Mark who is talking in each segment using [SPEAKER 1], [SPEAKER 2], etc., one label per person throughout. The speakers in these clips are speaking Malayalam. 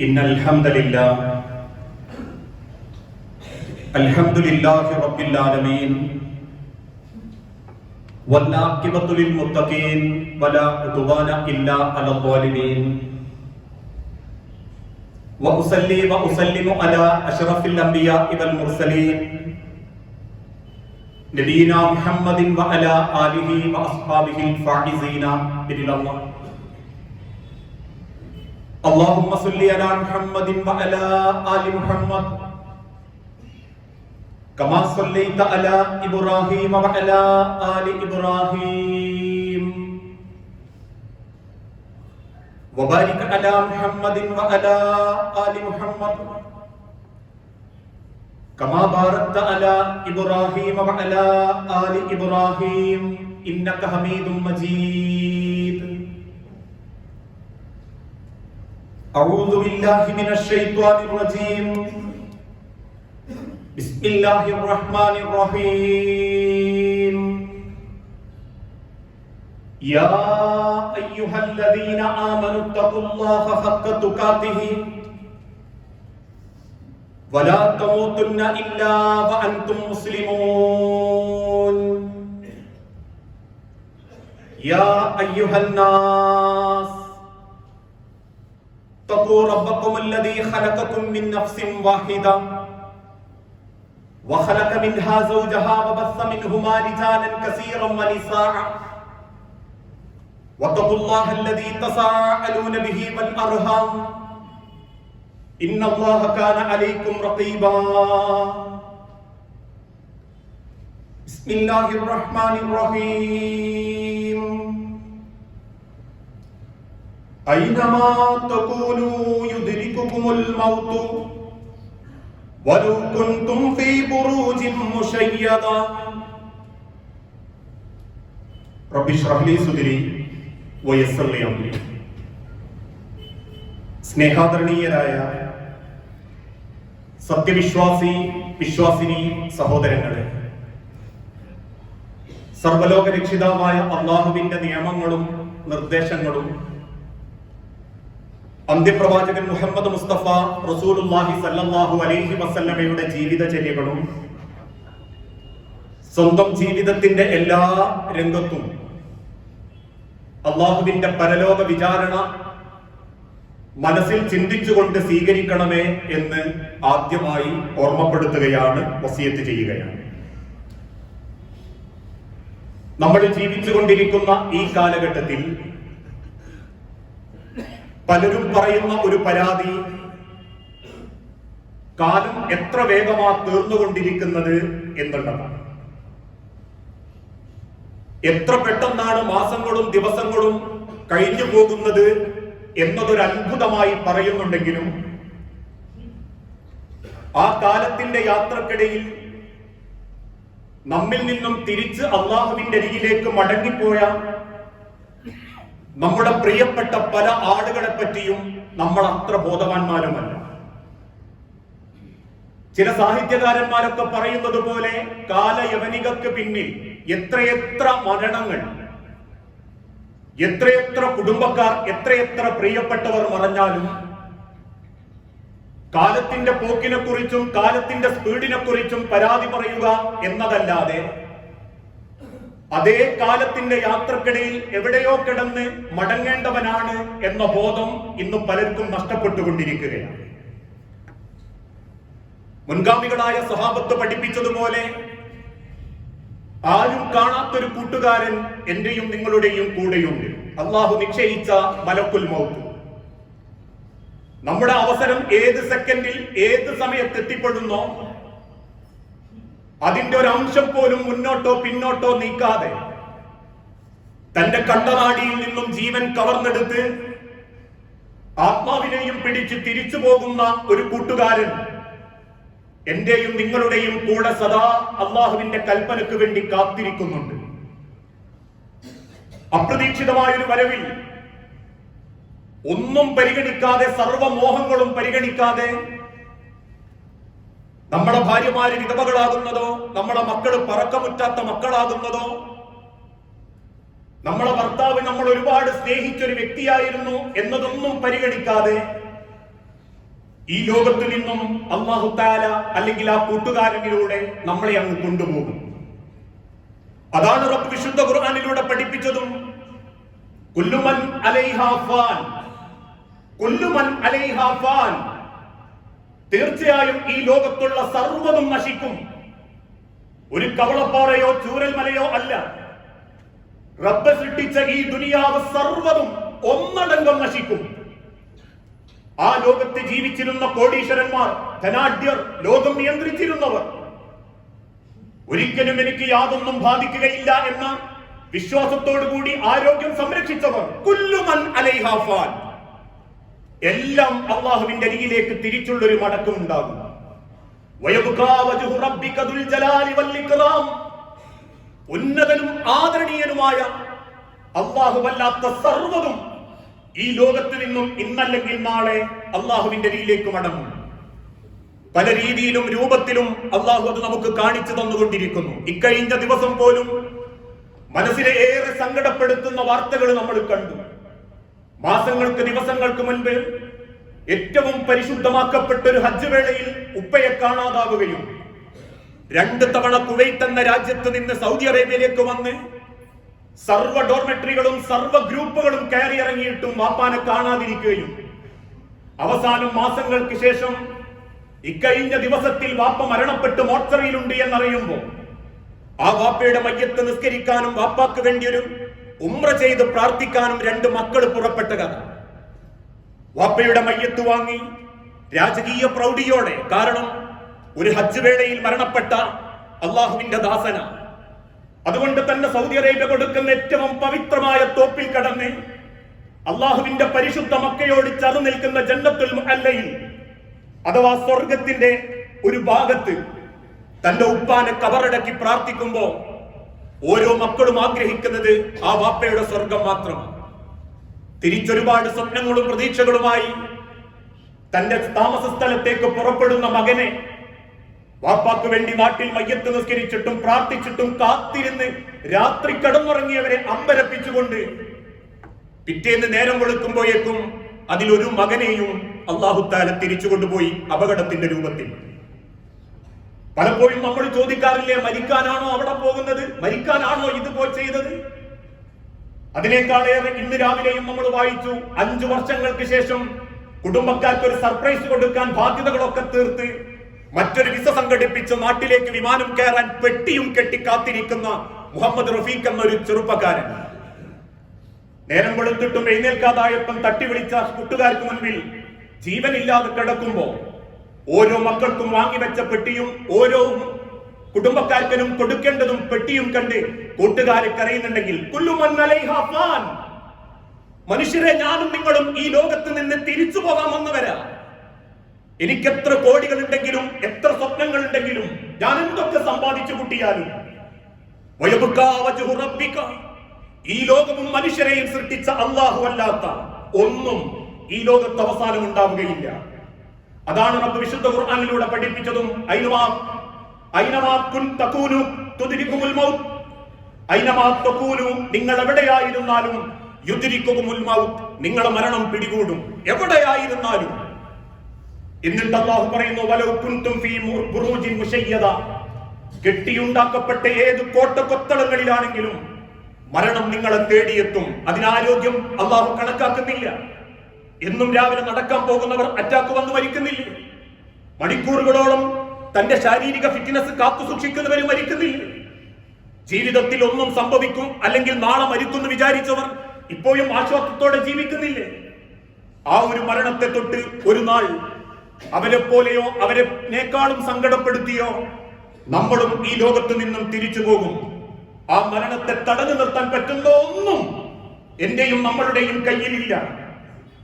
[SPEAKER 1] إن الحمد لله رب العالمين والعاقبة للمتقين ولا عدوان إلا على الظالمين وأصلي وأسلم على أشرف الأنبياء والمرسلين نبينا محمد وعلى آله وأصحابه الفائزين برضا الله. اللهم صل على محمد وعلى آل محمد كما صليت على إبراهيم وعلى آل إبراهيم وبارك على محمد وعلى آل محمد كما باركت على إبراهيم وعلى آل إبراهيم إنك حميد مجيد. أعوذ بالله من الشيطان الرجيم. بسم الله الرحمن الرحيم. يا أيها الذين آمنوا اتقوا الله حق تقاته ولا تموتن إلا وأنتم مسلمون. يا أيها الناس اتقوا ربكم الذي خلقكم من نفس واحدة وخلق منها زوجها وبث منهما رجالا كثيرا ونساء واتقوا الله الذي تساءلون به والأرحام إن الله كان عليكم رقيبا. بسم الله الرحمن الرحيم. أينما تكونوا يدرككم الموت ولو كنتم في بروج مشيدة. رب اشرح لي صدري ويسر لي أمري. സ്നേഹാദരണീയരായ വിശ്വാസിനി സഹോദരങ്ങളെ, സർവലോക രക്ഷിതാവായ അല്ലാഹുവിന്റെ നിയമങ്ങളും നിർദ്ദേശങ്ങളും അന്ത്യപ്രവാചകൻ മുഹമ്മദ് മുസ്തഫ റസൂലുള്ളാഹി സ്വല്ലല്ലാഹു അലൈഹി വസല്ലമയുടെ ജീവിതചര്യകളും സ്വന്തം ജീവിതത്തിന്റെ എല്ലാ രംഗത്തും അല്ലാഹുവിന്റെ പരലോക വിചാരണ മനസ്സിൽ ചിന്തിച്ചുകൊണ്ട് സ്വീകരിക്കണമേ എന്ന് ആദ്യമായി ഓർമ്മപ്പെടുത്തുകയാണ്, വസിയത്ത് ചെയ്യുകയാണ്. നമ്മൾ ജീവിച്ചുകൊണ്ടിരിക്കുന്ന ഈ കാലഘട്ടത്തിൽ പലരും പറയുന്ന ഒരു പരാതി, കാലം എത്ര വേഗമാ തീർന്നുകൊണ്ടിരിക്കുന്നത് എന്നുള്ളതാണ്. എത്ര പെട്ടെന്നാണ് മാസങ്ങളും ദിവസങ്ങളും കഴിഞ്ഞു പോകുന്നത് എന്നതൊരു അത്ഭുതമായി പറയുന്നുണ്ടെങ്കിലും ആ കാലത്തിന്റെ യാത്രക്കിടയിൽ നമ്മിൽ നിന്നും തിരിച്ച് അല്ലാഹുവിന്റെ അരികിലേക്ക് മടങ്ങിപ്പോയ നമ്മുടെ പ്രിയപ്പെട്ട പല ആളുകളെ പറ്റിയും നമ്മൾ അത്ര ബോധവാന്മാരുമല്ല. ചില സാഹിത്യകാരന്മാരൊക്കെ പറയുന്നത് പോലെ കാലയവനികക്ക് പിന്നിൽ എത്രയെത്ര മരണങ്ങൾ, എത്രയെത്ര കുടുംബക്കാർ, എത്രയെത്ര പ്രിയപ്പെട്ടവർ മറഞ്ഞാലും കാലത്തിന്റെ പോക്കിനെ കുറിച്ചും കാലത്തിന്റെ സ്പീഡിനെ കുറിച്ചും പരാതി പറയുക എന്നതല്ലാതെ അതേ കാലത്തിന്റെ യാത്രക്കിടയിൽ എവിടെയോ കിടന്ന് മടങ്ങേണ്ടവനാണ് എന്ന ബോധം ഇന്ന് പലർക്കും നഷ്ടപ്പെട്ടുകൊണ്ടിരിക്കുകയാണ്. മുൻഗാമികളായ സ്വഹാബത്ത് പഠിപ്പിച്ചതുപോലെ ആരും കാണാത്തൊരു കൂട്ടുകാരൻ എന്റെയും നിങ്ങളുടെയും കൂടെയുണ്ട്. അള്ളാഹു നിശ്ചയിച്ച മലക്കുൽ മൗത്ത്. നമ്മുടെ അവസരം ഏത് സെക്കൻഡിൽ ഏത് സമയത്ത് എത്തിപ്പെടുന്നോ അതിന്റെ ഒരു അംശം പോലും മുന്നോട്ടോ പിന്നോട്ടോ നീക്കാതെ തന്റെ കണ്ടനാടിയിൽ നിന്നും ജീവൻ കവർന്നെടുത്ത് ആത്മാവിനെയും പിടിച്ച് തിരിച്ചു പോകുന്ന ഒരു കൂട്ടുകാരൻ എന്റെയും നിങ്ങളുടെയും കൂടെ സദാ അള്ളാഹുവിന്റെ കൽപ്പനക്ക് വേണ്ടി കാത്തിരിക്കുന്നുണ്ട്. അപ്രതീക്ഷിതമായൊരു വരവിൽ ഒന്നും പരിഗണിക്കാതെ, സർവമോഹങ്ങളും പരിഗണിക്കാതെ നമ്മുടെ ഭാര്യമാര് വിധവകളാകുന്നതോ, നമ്മുടെ മക്കള് പറക്കമുറ്റാത്ത മക്കളാകുന്നതോ, നമ്മളെ ഭർത്താവ് നമ്മൾ ഒരുപാട് സ്നേഹിച്ചൊരു വ്യക്തിയായിരുന്നു എന്നതൊന്നും പരിഗണിക്കാതെ ഈ ലോകത്ത് നിന്നും അല്ലാഹു തആല അല്ലെങ്കിൽ ആ കൂട്ടുകാരനിലൂടെ നമ്മളെ അങ്ങ് കൊണ്ടുപോകും. അതാണ് റബ്ബ് വിശുദ്ധ ഖുർആനിലൂടെ പഠിപ്പിച്ചതും. കുല്ലു മൻ അലൈഹാ ഫാൻ, കുല്ലു മൻ അലൈഹാ ഫാൻ, തീർച്ചയായും ഈ ലോകത്തുള്ള സർവ്വതും നശിക്കും. ഒരു കവളപ്പാറയോ ചൂരൽമലയോ അല്ല, റബ്ബ് സൃഷ്ടിച്ച ഈ ദുനിയാവ് സർവ്വതും ഒന്നടങ്കം നശിക്കും. ആ ലോകത്ത് ജീവിച്ചിരുന്ന കോടീശ്വരന്മാർ, ധനാഢ്യർ, ലോകം നിയന്ത്രിച്ചിരുന്നവർ, ഒരിക്കലും എനിക്ക് യാതൊന്നും ബാധിക്കുകയില്ല എന്ന വിശ്വാസത്തോടുകൂടി ആരോഗ്യം സംരക്ഷിച്ചവർ, കുല്ലു മൻ അലൈഹാ ഫാൻ, എല്ലാം അല്ലാഹുവിന്റെ അരികിലേക്ക് തിരിച്ചുള്ളൊരു മടക്കം ഉണ്ടാകും. വയബ്ഖാ വജ്ഹു റബ്ബിക ദുൽ ജലാലി വൽ ഇക്റാം, ഉന്നതനും ആദരണീയനുമായ അല്ലാഹുവല്ലാത്ത സർവ്വതും ഈ ലോകത്ത് നിന്നും ഇന്നല്ലെങ്കിൽ നാളെ അല്ലാഹുവിന്റെ അരികിലേക്ക് മടങ്ങും. പല രീതിയിലും രൂപത്തിലും അല്ലാഹു അത് നമുക്ക് കാണിച്ചു തന്നുകൊണ്ടിരിക്കുന്നു. ഇക്കഴിഞ്ഞ ദിവസം പോലും മനസ്സിനെ ഏറെ സങ്കടപ്പെടുത്തുന്ന വാർത്തകൾ നമ്മൾ കണ്ടു. മാസങ്ങൾക്ക് ദിവസങ്ങൾക്ക് മുൻപ് ഏറ്റവും പരിശുദ്ധമാക്കപ്പെട്ട ഒരു ഹജ്ജ് വേളയിൽ ഉപ്പയെ കാണാതാവുകയും 2 തവണ കുവൈത്ത് എന്ന രാജ്യത്ത് നിന്ന് സൗദി അറേബ്യയിലേക്ക് വന്ന് സർവ്വ ഡോർമെട്രികളും സർവ്വ ഗ്രൂപ്പുകളും കയറി ഇറങ്ങിയിട്ടും വാപ്പാനെ കാണാതിരിക്കുകയും അവസാനം മാസങ്ങൾക്ക് ശേഷം ഇക്കഴിഞ്ഞ ദിവസത്തിൽ വാപ്പ മരണപ്പെട്ട് മോർച്ചറിയിലുണ്ട് എന്നറിയുമ്പോൾ ആ വാപ്പയുടെ മയ്യത്ത് നിസ്കരിക്കാനും വാപ്പാക്ക് വേണ്ടിയൊരു ഉംറ ചെയ്ത് പ്രാർത്ഥിക്കാനും 2 മക്കൾ പുറപ്പെട്ട കഥ. വാപ്പയുടെ മയ്യത്ത് വാങ്ങി രാജകീയ പ്രൗഢിയോടെ, കാരണം ഒരു ഹജ്ജ് വേളയിൽ മരണപ്പെട്ട അള്ളാഹുവിന്റെ ദാസന. അതുകൊണ്ട് തന്നെ സൗദി അറേബ്യ കൊടുക്കുന്ന ഏറ്റവും പവിത്രമായ തോപ്പിൽ കടന്ന് അള്ളാഹുവിന്റെ പരിശുദ്ധ മക്കയോട് ചേർന്ന് നിൽക്കുന്ന ജന്നത്തുൽ മുഅല്ലയിൽ അഥവാ സ്വർഗത്തിന്റെ ഒരു ഭാഗത്ത് തന്റെ ഉപ്പാനെ കബറടക്കി പ്രാർത്ഥിക്കുമ്പോ ഓരോ മക്കളും ആഗ്രഹിക്കുന്നത് ആ വാപ്പയുടെ സ്വർഗം മാത്രമാണ്. തിരിച്ചൊരുപാട് സ്വപ്നങ്ങളും പ്രതീക്ഷകളുമായി തന്റെ താമസ സ്ഥലത്തേക്ക് പുറപ്പെടുന്ന മകനെ വാപ്പാക്ക് വേണ്ടി നാട്ടിൽ മയ്യത്ത് നിസ്കരിച്ചിട്ടും പ്രാർത്ഥിച്ചിട്ടും കാത്തിരുന്ന് രാത്രി കടന്നുറങ്ങിയവരെ അമ്പരപ്പിച്ചുകൊണ്ട് പിറ്റേന്ന് നേരം വെളുക്കുമ്പോഴേക്കും അതിലൊരു മകനെയും അല്ലാഹു തആല തിരിച്ചു കൊണ്ടുപോയി അപകടത്തിന്റെ രൂപത്തിൽ. പലപ്പോഴും നമ്മൾ ചോദിക്കാറില്ലേ, മരിക്കാനാണോ അവിടെ പോകുന്നത്, മരിക്കാനാണോ ഇതുപോലെ ചെയ്തത്? അതിനേക്കാളേറെ ഇന്ന് രാവിലെയും നമ്മൾ വായിച്ചു, 5 വർഷങ്ങൾക്ക് ശേഷം കുടുംബക്കാർക്ക് ഒരു സർപ്രൈസ് കൊടുക്കാൻ ബാധ്യതകളൊക്കെ തീർത്ത് മറ്റൊരു വിസ സംഘടിപ്പിച്ച് നാട്ടിലേക്ക് വിമാനം കയറാൻ പെട്ടിയും കെട്ടി കാത്തിരിക്കുന്ന മുഹമ്മദ് റഫീഖ് എന്നൊരു ചെറുപ്പക്കാരൻ. നേരം വെളുത്തിട്ടും എഴുന്നേൽക്കാതായപ്പം തട്ടി വിളിച്ച കൂട്ടുകാർക്ക് മുൻപിൽ ജീവനില്ലാതെ കിടക്കുമ്പോ ഓരോ മക്കൾക്കും വാങ്ങിവെച്ച പെട്ടിയും ഓരോ കുടുംബക്കാർക്കനും കൊടുക്കേണ്ടതും പെട്ടിയും കണ്ട് കൂട്ടുകാരെ കരയുന്നുണ്ടെങ്കിൽ, കുല്ലു മൻ അലൈഹാ ഫാൻ, മനുഷ്യരെ ഞാനും നിങ്ങളും ഈ ലോകത്ത് നിന്ന് തിരിച്ചു പോകാൻ വന്നവരാ. എനിക്ക് എത്ര കോടികൾ ഉണ്ടെങ്കിലും എത്ര സ്വപ്നങ്ങൾ ഉണ്ടെങ്കിലും ഞാൻ എന്തൊക്കെ സമ്പാദിച്ചു കൂട്ടിയാലും വയബ്ഖാ വജ്ഹു റബ്ബിക, ഈ ലോകവും മനുഷ്യരെയും സൃഷ്ടിച്ച അല്ലാഹു അല്ലാത്ത ഒന്നും ഈ ലോകത്ത് അവസാനം ഉണ്ടാവുകയില്ല. അതാണ് റബ്ബ് വിശുദ്ധ ഖുർആനിലൂടെ പഠിപ്പിച്ചതും. ഐനമാ തകൂനു തുദ്രികുൽ മൗത്ത്, ഐനമാ തകൂനു, നിങ്ങൾ എവിടെയായിരുന്നാലും യുദ്രികുൽ മൗത്ത്, നിങ്ങളെ മരണം പിടികൂടും, എവിടെയായിരുന്നാലും. എന്നിട്ട് അല്ലാഹു പറയുന്നു, വലൗ കുൻതും ഫീ ബുറൂജിൻ മുശയ്യദ, കെട്ടിയുണ്ടാക്കപ്പെട്ട ഏത് കോട്ടക്കൊത്തളങ്ങളിലാണെങ്കിലും മരണം നിങ്ങളെ തേടിയെത്തും. അതിനാരോഗ്യം അല്ലാഹു കണക്കാക്കുന്നില്ല. എന്നും രാവിലെ നടക്കാൻ പോകുന്നവർ അറ്റാക്ക് വന്ന് മരിക്കുന്നില്ല. മണിക്കൂറുകളോളം തന്റെ ശാരീരിക ഫിറ്റ്നസ് കാത്തു സൂക്ഷിക്കുന്നവർ മരിക്കുന്നില്ല. ജീവിതത്തിൽ ഒന്നും സംഭവിക്കും അല്ലെങ്കിൽ നാളെ മരിക്കുമെന്ന് വിചാരിച്ചവർ ഇപ്പോഴും ആശ്വാസത്തോടെ ജീവിക്കുന്നില്ലേ? ആ ഒരു മരണത്തെ തൊട്ട് ഒരു നാൾ അവരെ പോലെയോ അവരെക്കാളും സങ്കടപ്പെടുത്തിയോ നമ്മളും ഈ ലോകത്ത് നിന്നും തിരിച്ചു പോകും. ആ മരണത്തെ തടഞ്ഞു നിർത്താൻ പറ്റുന്ന ഒന്നും എന്റെയും നമ്മളുടെയും കയ്യിലില്ല.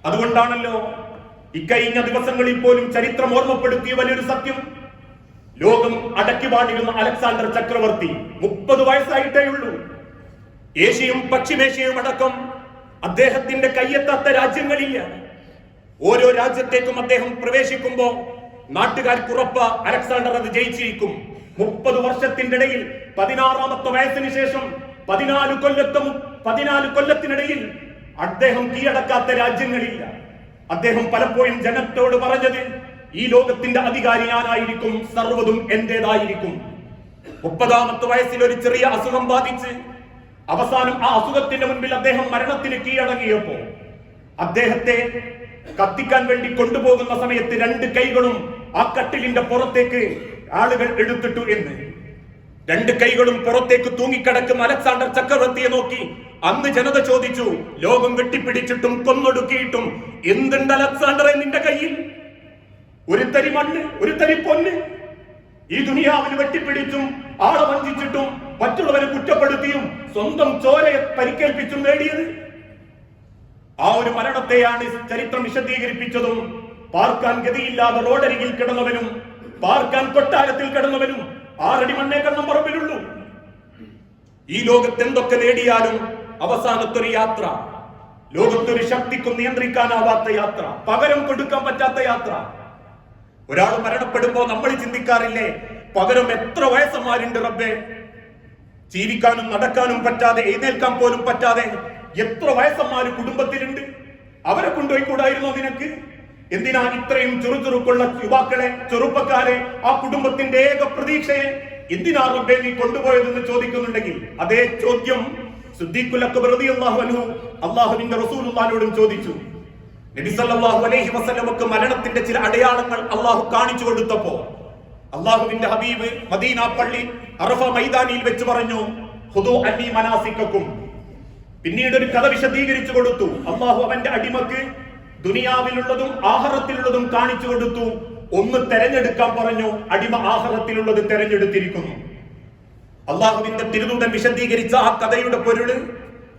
[SPEAKER 1] അതുകൊണ്ടാണല്ലോ ഇക്കഴിഞ്ഞ ദിവസങ്ങളിൽ പോലും ചരിത്രം ഓർമ്മപ്പെടുത്തിയ വലിയൊരു സത്യം, ലോകം അടക്കി വാണിരുന്ന അലക്സാണ്ടർ ചക്രവർത്തി 30 വയസ്സായിട്ടേ ഉള്ളൂ. ഏഷ്യയും പശ്ചിമേഷ്യയും അടക്കം അദ്ദേഹത്തിന്റെ കയ്യെത്താത്ത രാജ്യങ്ങളില്ല. ഓരോ രാജ്യത്തേക്കും അദ്ദേഹം പ്രവേശിക്കുമ്പോ നാട്ടുകാർക്ക് ഉറപ്പ അലക്സാണ്ടർ അത് ജയിച്ചിരിക്കും. 30 വർഷത്തിന്റെ ഇടയിൽ 16ാമത്തെ വയസ്സിന് ശേഷം 14 കൊല്ലത്തിനിടയിൽ അദ്ദേഹം കീഴടക്കാത്ത രാജ്യങ്ങളില്ല. അദ്ദേഹം പലപ്പോഴും ജനത്തോട് പറഞ്ഞത്, ഈ ലോകത്തിന്റെ അധികാരി ഞാനായിരിക്കും, സർവ്വതും എന്റേതായിരിക്കും. 30ാമത്തെ വയസ്സിൽ ഒരു ചെറിയ അസുഖം ബാധിച്ച് അവസാനം ആ അസുഖത്തിന്റെ മുൻപിൽ അദ്ദേഹം മരണത്തിന് കീഴടങ്ങിയപ്പോ അദ്ദേഹത്തെ കത്തിക്കാൻ വേണ്ടി കൊണ്ടുപോകുന്ന സമയത്ത് 2 കൈകളും ആ കട്ടിലിന്റെ പുറത്തേക്ക് ആളുകൾ എടുത്തിട്ടു എന്ന്. 2 കൈകളും പുറത്തേക്ക് തൂങ്ങിക്കിടക്കുന്ന അലക്സാണ്ടർ ചക്രവർത്തിയെ നോക്കി അന്ന് ജനത ചോദിച്ചു, ലോകം വെട്ടിപ്പിടിച്ചിട്ടും കൊന്നൊടുക്കിയിട്ടും എന്തുണ്ട് അലക്സാണ്ടറെ നിന്റെ കയ്യിൽ? ഒരു തരി മണ്ണ്, ഒരു തരി പൊന്ന്. ഈ ദുനിയാവിൽ വെട്ടിപ്പിടിച്ചും ആളെ വഞ്ചിച്ചിട്ടും മറ്റുള്ളവരെ കുറ്റപ്പെടുത്തിയും സ്വന്തം ചോരയെ പരിക്കേൽപ്പിച്ചും നേടിയത്. ആ ഒരു മരണത്തെയാണ് ചരിത്രം വിശദീകരിപ്പിച്ചതും. പാർക്കാൻ ഗതിയില്ലാതെ റോഡരികിൽ കിടന്നവനും പാർക്കാൻ കൊട്ടാരത്തിൽ കിടന്നവനും 6 അടി മണ്ണേ കണ്ണം പറമ്പിലുള്ളൂ. ഈ ലോകത്ത് എന്തൊക്കെ നേടിയാലും അവസാനത്തൊരു യാത്ര, ലോകത്തൊരു ശക്തിക്കും നിയന്ത്രിക്കാനാവാത്ത യാത്ര, പകരം കൊടുക്കാൻ പറ്റാത്ത യാത്ര. ഒരാൾ മരണപ്പെടുമ്പോ നമ്മൾ ചിന്തിക്കാറില്ലേ, പകരം എത്ര വയസ്സന്മാരുണ്ട് റബ്ബേ, ജീവിക്കാനും നടക്കാനും പറ്റാതെ എഴുന്നേൽക്കാൻ പോലും പറ്റാതെ എത്ര വയസ്സന്മാര് കുടുംബത്തിലുണ്ട്, അവരെ കൊണ്ടുപോയിക്കൂടായിരുന്നോ നിനക്ക്? എന്തിനാ ഇത്രയും ചുറുചുറുക്കുള്ള യുവാക്കളെ, ചെറുപ്പക്കാരെ, ആ കുടുംബത്തിന്റെ ഏക പ്രതീക്ഷയെ എന്തിനാ റബ്ബേ നീ കൊണ്ടുപോയതെന്ന് ചോദിക്കുന്നുണ്ടെങ്കിൽ അതേ ചോദ്യം സിദ്ദീഖുൽ അക്ബർ റളിയല്ലാഹു അൻഹു അല്ലാഹുവിന്റെ റസൂലുള്ളാഹിയോടും ചോദിച്ചു. നബി സല്ലല്ലാഹു അലൈഹി വസല്ലമക്ക് മരണത്തിന്റെ ചില അടയാളങ്ങൾ അല്ലാഹു കാണിച്ചു കൊടുത്തപ്പോ അല്ലാഹുവിന്റെ ഹബീബ് മദീന പള്ളി അറഫ മൈതാനിയിൽ വെച്ച് പറഞ്ഞു, ഖുദൂ അന്നി മനാസിക്കക്കും. പിന്നീട് ഒരു കഥ വിശദീകരിച്ചു കൊടുത്തു. അല്ലാഹു അവന്റെ അടിമക്ക് ദുനിയാവിലുള്ളതും ആഖിറത്തിലുള്ളതും കാണിച്ചു കൊടുത്തു. ഒന്ന് തെരഞ്ഞെടുക്കാൻ പറഞ്ഞു, അടിമ ആഖിറത്തിലുള്ളത് തെരഞ്ഞെടുത്തിരിക്കുന്നു. അല്ലാഹുവിന്റെ തിരുദൂതൻ വിശദീകരിച്ച ആ കഥയുടെ പൊരുള്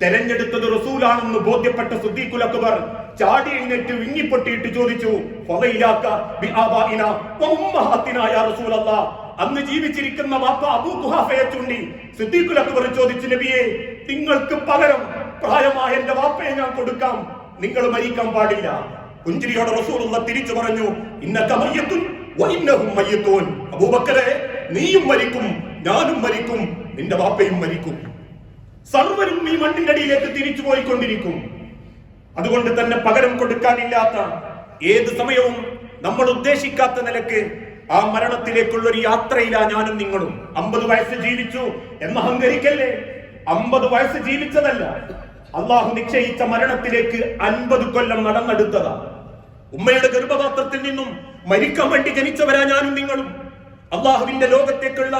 [SPEAKER 1] തെരഞ്ഞെടുത്തത് റസൂലാണെന്ന് ബോധ്യപ്പെട്ട സിദ്ദീഖുൽ അക്ബർ ചാടി എഴുന്നേറ്റ് വിങ്ങിപ്പൊട്ടിയിട്ട് ചോദിച്ചു, അന്ന് ജീവിച്ചിരിക്കുന്ന വാപ്പ അബൂ ഖുഹാഫയെ ചൂണ്ടി സിദ്ദീഖുൽ അക്ബർ ചോദിച്ചു, നബിയെ, നിങ്ങൾക്ക് പകരം പ്രായമായ എന്റെ വാപ്പയെ ഞാൻ കൊടുക്കാം, നിങ്ങൾ മരിക്കാൻ പാടില്ല. പുഞ്ചിരിയോടെ റസൂലുള്ള തിരിച്ചു പറഞ്ഞു, ഇന്നക മയ്യത്തുൻ വഇന്നഹും മയ്യത്തൂൻ. അബൂബക്കറെ, നീയും മരിക്കും, ഞാനും മരിക്കും, നിന്റെ വാപ്പയും മരിക്കും. സർവരും ഈ മണ്ണിന്റെ അടിയിലേക്ക് തിരിച്ചു പോയിക്കൊണ്ടിരിക്കും. അതുകൊണ്ട് തന്നെ പകരം കൊടുക്കാനില്ലാത്ത, ഏത് സമയവും നമ്മൾ ഉദ്ദേശിക്കാത്ത നിലക്ക് ആ മരണത്തിലേക്കുള്ള ഒരു യാത്രയിലാ ഞാനും നിങ്ങളും. 50 വയസ്സ് ജീവിച്ചു എന്ന് അഹങ്കരിക്കല്ലേ. 50 വയസ്സ് ജീവിച്ചതല്ല, അള്ളാഹു നിശ്ചയിച്ച മരണത്തിലേക്ക് 50 കൊല്ലം നടന്നെടുത്തതാ. ഉമ്മയുടെ ഗർഭപാത്രത്തിൽ നിന്നും മരിക്കാൻ വേണ്ടി ജനിച്ചവരാ ഞാനും നിങ്ങളും. അള്ളാഹുവിന്റെ ലോകത്തേക്കുള്ള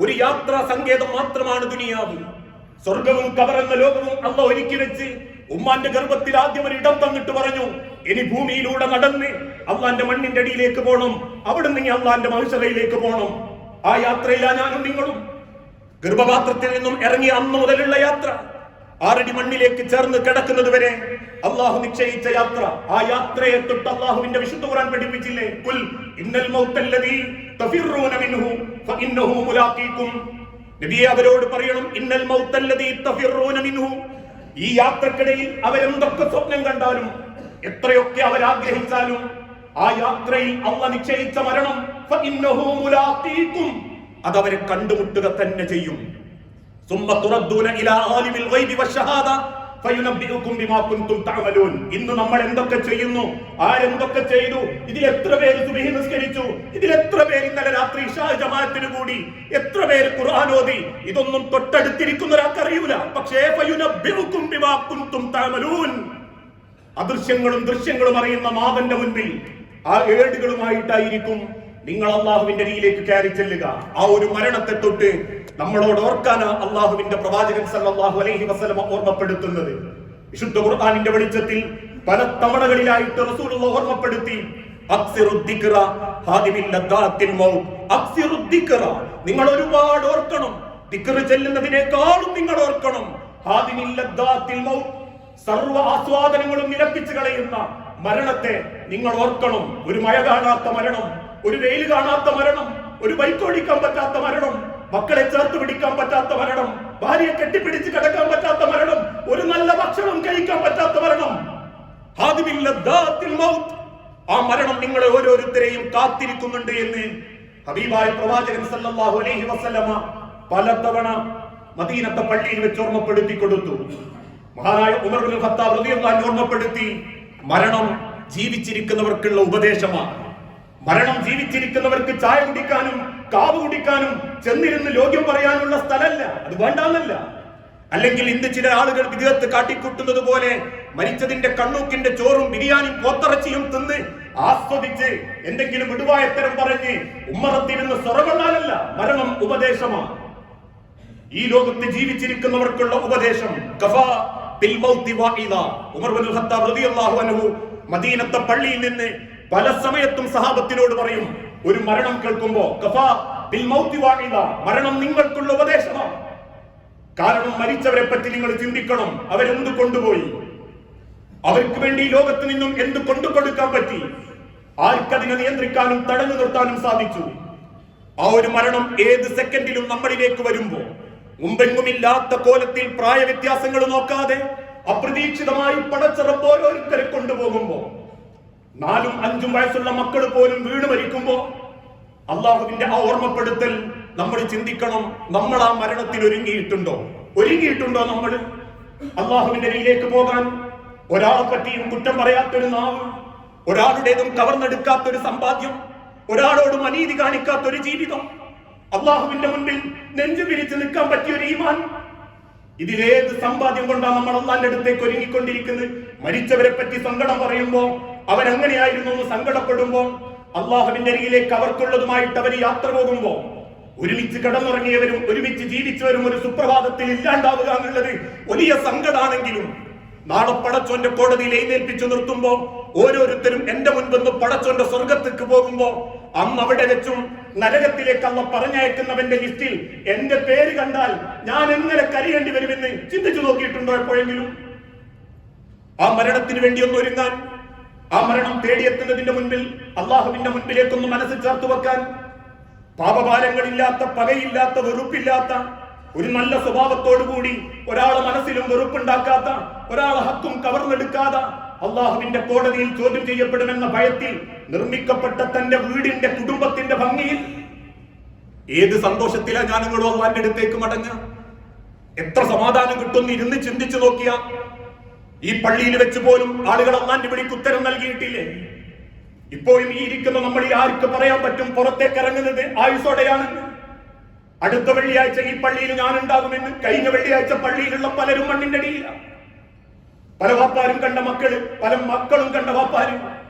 [SPEAKER 1] ഒരു യാത്രാ സങ്കേതം മാത്രമാണ് ദുനിയാവ്. സ്വർഗവും കബറെന്ന ലോകവും അള്ളാഹ് ഒരുക്കി വെച്ച് ഉമ്മാന്റെ ഗർഭത്തിൽ ആദ്യം ഒരു ഇടം തന്നിട്ട് പറഞ്ഞു, ഇനി ഭൂമിയിലൂടെ നടന്ന് അള്ളാന്റെ മണ്ണിന്റെ അടിയിലേക്ക് പോകണം, അവിടെ നിന്ന് അള്ളാന്റെ മഹ്ശറയിലേക്ക് പോകണം. ആ യാത്രയിലാ ഞാനും നിങ്ങളും. ഗർഭപാത്രത്തിൽ നിന്നും ഇറങ്ങിയ അന്ന് മുതലുള്ള യാത്ര, 6 അടി മണ്ണിലേക്ക് ചേർന്ന് കിടക്കുന്നത് വരെ അള്ളാഹു നിശ്ചയിച്ച യാത്ര. ആ യാത്രയെ തൊട്ട് അള്ളാഹുവിന്റെ വിശുദ്ധ ഖുർആൻ പഠിപ്പിച്ചില്ലേ, ഖുൽ ഇന്നൽ മൗതല്ലദീ തഫിറൂന മിൻഹു ഫഇന്നഹു മുലാഖീകും. നബിയെ, അവരോട് പറയണം, ഇന്നൽ മൗതല്ലദീ തഫിറൂന മിൻഹു. ഈ യാത്രക്കിടയിൽ അവരെന്തൊക്കെ സ്വപ്നം കണ്ടാലും എത്രയൊക്കെ അവരാഗ്രഹിച്ചാലും ആ യാത്രയിൽ അള്ളാഹ് നിശ്ചയിച്ച മരണം ഫഇന്നഹു മുലാഖീകും, അതവരെ കണ്ടുമുട്ടുക തന്നെ ചെയ്യും. സുമ്മ തുറദ്ദൂന ഇലാ ആലിമിൽ ഗൈബി വശഹാദ ഫയുനബ്ബിഉകും ബിമാ കുൻതും തഅമലൂൻ. ഇന്ന് നമ്മൾ എന്തൊക്കെ ചെയ്യുന്നു, ആരെന്തൊക്കെ ചെയ്തു, ഇതിൽ എത്ര പേര് സുബ്ഹി നിസ്കരിച്ചു, ഇതിൽ എത്ര പേര് ഇന്നലെ രാത്രി ഇശാ ജമാഅത്തിന് കൂടി, എത്ര പേര് ഖുർആൻ ഓതി, ഇതൊന്നും തൊട്ടടുത്തിരിക്കുന്ന ഒരാൾക്ക് അറിയൂല. പക്ഷേ ഫയുനബ്ബിഉകും ബിമാ കുൻതും തഅമലൂൻ, അദൃശ്യങ്ങളും ദൃശ്യങ്ങളും അറിയുന്ന നാഥന്റെ മുൻപിൽ ആ ഏടുകളുമായിട്ടായിരിക്കും നിങ്ങൾ അള്ളാഹുവിന്റെ അരികിലേക്ക് കയറി ചെല്ലുക. ആ ഒരു മരണത്തെ തൊട്ട് നമ്മളോട് ഓർക്കാനാ അള്ളാഹുവിന്റെ പ്രവാചകൻ സല്ലല്ലാഹു അലൈഹി വസല്ലം ഓർമ്മപ്പെടുത്തുന്നത്. വിശുദ്ധ ഖുർആനിന്റെ വെളിച്ചത്തിൽ പല തവണകളിലായിട്ട് റസൂലുള്ളാഹി ഓർമ്മപ്പെടുത്തി, അക്സിറുദ്ദിക്റ ഹാദിമിൽ ലദ്ദാത്തിൽ മൗത്ത്. അക്സിറുദ്ദിക്റ, നിങ്ങൾ ഒരുപാട് ഓർക്കണം. ദിക്ർ ചെല്ലുന്നതിനേക്കാളും നിങ്ങൾ ഓർക്കണം. ഹാദിമിൽ ലദ്ദാത്തിൽ മൗത്ത്, സർവ്വ ആസ്വാദനങ്ങളും നിലപ്പിച്ചു കളയുന്ന മരണത്തെ നിങ്ങൾ ഓർക്കണം. ഒരു മഴ കാണാത്ത മരണം, ഒരു വെയിൽ കാണാത്ത മരണം, ഒരു ബൈക്ക് ഓടിക്കാൻ പറ്റാത്ത മരണം, മക്കളെ ചേർത്ത് പിടിക്കാൻ പറ്റാത്ത മരണം, ഭാര്യയെ കെട്ടിപ്പിടിച്ച് കിടക്കാൻ പറ്റാത്ത മരണം, ഒരു നല്ല ഭക്ഷണം കഴിക്കാൻ പറ്റാത്ത മരണം. ഹാദിമിൽ ലദ്ദാത്തിൽ മൗത്ത്. ആ മരണം നിങ്ങളെ ഓരോരുത്തരെയും കാത്തിരിക്കുന്നുണ്ട് എന്ന് ഹബീബായ പ്രവാചകൻ സല്ലല്ലാഹു അലൈഹി വസല്ലമ പലതവണ മദീനത്തെ പള്ളിയിൽ വെച്ച് ഓർമ്മപ്പെടുത്തി കൊടുത്തു. മഹാനായ ഉമർ ഇബ്നുൽ ഖത്താബ് റളിയല്ലാഹു അൻഹു ഓർമ്മപ്പെടുത്തി, മരണം ജീവിച്ചിരിക്കുന്നവർക്കുള്ള ഉപദേശമാണ്. മരണം ജീവിച്ചിരിക്കുന്നവർക്ക് ചായ കുടിക്കാനും കാവ് കുടിക്കാനും ചെന്നിരുന്ന് ലോക്യം പറയാനുള്ള സ്ഥലമല്ല, അത് വേണ്ടാന്നല്ല. അല്ലെങ്കിൽ ഇന്ന് ചില ആളുകൾ വിദേഹത്ത് കാട്ടിക്കൂട്ടുന്നത് പോലെ മരിച്ചതിന്റെ കണ്ണൂക്കിന്റെ ചോറും ബിരിയാണിയും പോത്തിറച്ചിയും തിന്ന് ആസ്വദിച്ച് എന്തെങ്കിലും വിടുവായത്തരം പറഞ്ഞ് ഉമ്മറത്തിരുന്ന് സ്വറകൊള്ളാനല്ല. മരണം ഉപദേശമാണ്. ഈ ലോകത്ത് ജീവിച്ചിരിക്കുന്നവർക്കുള്ള ഉപദേശം. ഉമർ ഇബ്നുൽ ഖത്താബ് റളിയല്ലാഹു അൻഹു മദീനത്തെ പള്ളിയിൽ നിന്ന് പല സമയത്തും സഹാബത്തിനോട് പറയും, ഒരു മരണം കേൾക്കുമ്പോ കഫാ ബിൽ മൗതി വാഇദ, മരണം നിങ്ങൾക്കുള്ള ഉപദേശമാണ്. കാരണം മരിച്ചവരെ പറ്റി നിങ്ങൾ ചിന്തിക്കണം. അവരെന്ത് കൊണ്ടുപോയി, അവർക്ക് വേണ്ടി ഈ ലോകത്ത് നിന്നും എന്ത് കൊണ്ടുകൊടുക്കാൻ പറ്റി, ആർക്കതിനെ നിയന്ത്രിക്കാനും തടഞ്ഞു നിർത്താനും സാധിച്ചു. ആ ഒരു മരണം ഏത് സെക്കൻഡിലും നമ്മളിലേക്ക് വരുമ്പോ മുമ്പെങ്ങുമില്ലാത്ത കോലത്തിൽ പ്രായവ്യത്യാസങ്ങൾ നോക്കാതെ അപ്രതീക്ഷിതമായി പടച്ചറപ്പ് ഓരോരുത്തരെ കൊണ്ടുപോകുമ്പോ 4ഉം 5ഉം വയസ്സുള്ള മക്കൾ പോലും വീണ് മരിക്കുമ്പോ അള്ളാഹുവിന്റെ ആ ഓർമ്മപ്പെടുത്തൽ നമ്മൾ ചിന്തിക്കണം. നമ്മൾ ആ മരണത്തിന് ഒരുങ്ങിയിട്ടുണ്ടോ നമ്മൾ അള്ളാഹുവിന്റെ അരികിലേക്ക് പോകാൻ? ഒരാളെ പറ്റിയും കുറ്റം പറയാത്തൊരു നാവ്, ഒരാളുടേതും കവർന്നെടുക്കാത്തൊരു സമ്പാദ്യം, ഒരാളോടും അനീതി കാണിക്കാത്തൊരു ജീവിതം, അള്ളാഹുവിന്റെ മുൻപിൽ നെഞ്ചു പിരിച്ചു നിൽക്കാൻ പറ്റിയൊരു ഈമാൻ. ഇതിലേത് സമ്പാദ്യം കൊണ്ടാണ് നമ്മൾ അള്ളാന്റെ അടുത്തേക്ക് ഒരുങ്ങിക്കൊണ്ടിരിക്കുന്നത്? മരിച്ചവരെ പറ്റി സങ്കടം പറയുമ്പോ അവരെങ്ങനെയായിരുന്നു എന്ന് സങ്കടപ്പെടുമ്പോ അള്ളാഹുവിന്റെ അരികിലേക്ക് അവർക്കുള്ളതുമായിട്ട് അവർ യാത്ര പോകുമ്പോ ഒരുമിച്ച് കടന്നുറങ്ങിയവരും ഒരുമിച്ച് ജീവിച്ചവരും ഒരു സുപ്രഭാതത്തിൽ ഇല്ലാണ്ടാവുക എന്നുള്ളത് വലിയ സങ്കടാണെങ്കിലും നാളെ പടച്ചോന്റെ കോടതിയിൽ എഴുന്നേൽപ്പിച്ചു നിർത്തുമ്പോ ഓരോരുത്തരും എന്റെ മുൻപെന്ന് പടച്ചോന്റെ സ്വർഗത്തേക്ക് പോകുമ്പോ അന്ന് അവിടെ വെച്ചും നരകത്തിലേക്ക് അള്ള പറഞ്ഞയക്കുന്നവന്റെ ലിസ്റ്റിൽ എന്റെ പേര് കണ്ടാൽ ഞാൻ എങ്ങനെ കരയേണ്ടി വരുമെന്ന് ചിന്തിച്ചു നോക്കിയിട്ടുണ്ടോ എപ്പോഴെങ്കിലും? ആ മരണത്തിന് വേണ്ടി ഒന്ന് ഒരുങ്ങാൻ, ആ മരണം തേടിയെത്തുന്നതിന്റെ മുൻപിൽ അള്ളാഹുവിന്റെ മുൻപിലേക്കൊന്ന് മനസ്സ് ചേർത്ത് വെക്കാൻ, പാപഭാരങ്ങളില്ലാത്ത, പകയില്ലാത്ത, വെറുപ്പില്ലാത്ത, ഒരു നല്ല സ്വഭാവത്തോടുകൂടി ഒരാളെ മനസ്സിലും വെറുപ്പുണ്ടാക്കാത്ത, ഒരാളെ ഹക്കും കവർന്നെടുക്കാതെ അള്ളാഹുവിന്റെ കോടതിയിൽ ചോദ്യം ചെയ്യപ്പെടുമെന്ന ഭയത്തിൽ നിർമ്മിക്കപ്പെട്ട തന്റെ വീടിന്റെ കുടുംബത്തിന്റെ ഭംഗിയിൽ ഏത് സന്തോഷത്തിലാണ് ഞാൻ നിങ്ങളോ അള്ളാന്റെ അടുത്തേക്ക് മടങ്ങുക? എത്ര സമാധാനം കിട്ടുമെന്ന് ഇരുന്ന് ചിന്തിച്ചു നോക്കിയ ഈ പള്ളിയിൽ വെച്ച് പോലും ആളുകൾ അള്ളാന്റെ വിളിക്ക് ഉത്തരം നൽകിയിട്ടില്ലേ? ഇപ്പോഴും ഈ ഇരിക്കുന്ന നമ്മളിൽ ആർക്ക് പറയാൻ പറ്റും പുറത്തേക്ക് ഇറങ്ങുന്നത് ആയുസോടെയാണെന്ന്? അടുത്ത വെള്ളിയാഴ്ച ഈ പള്ളിയിൽ ഞാൻ ഉണ്ടാകുമെന്ന്. കഴിഞ്ഞ വെള്ളിയാഴ്ച പള്ളിയിലുള്ള പലരും മണ്ണിന്റെ അടിയിലാണ്. പല വാപ്പാരും കണ്ട മക്കള്, പല മക്കളും കണ്ട വാപ്പാര്,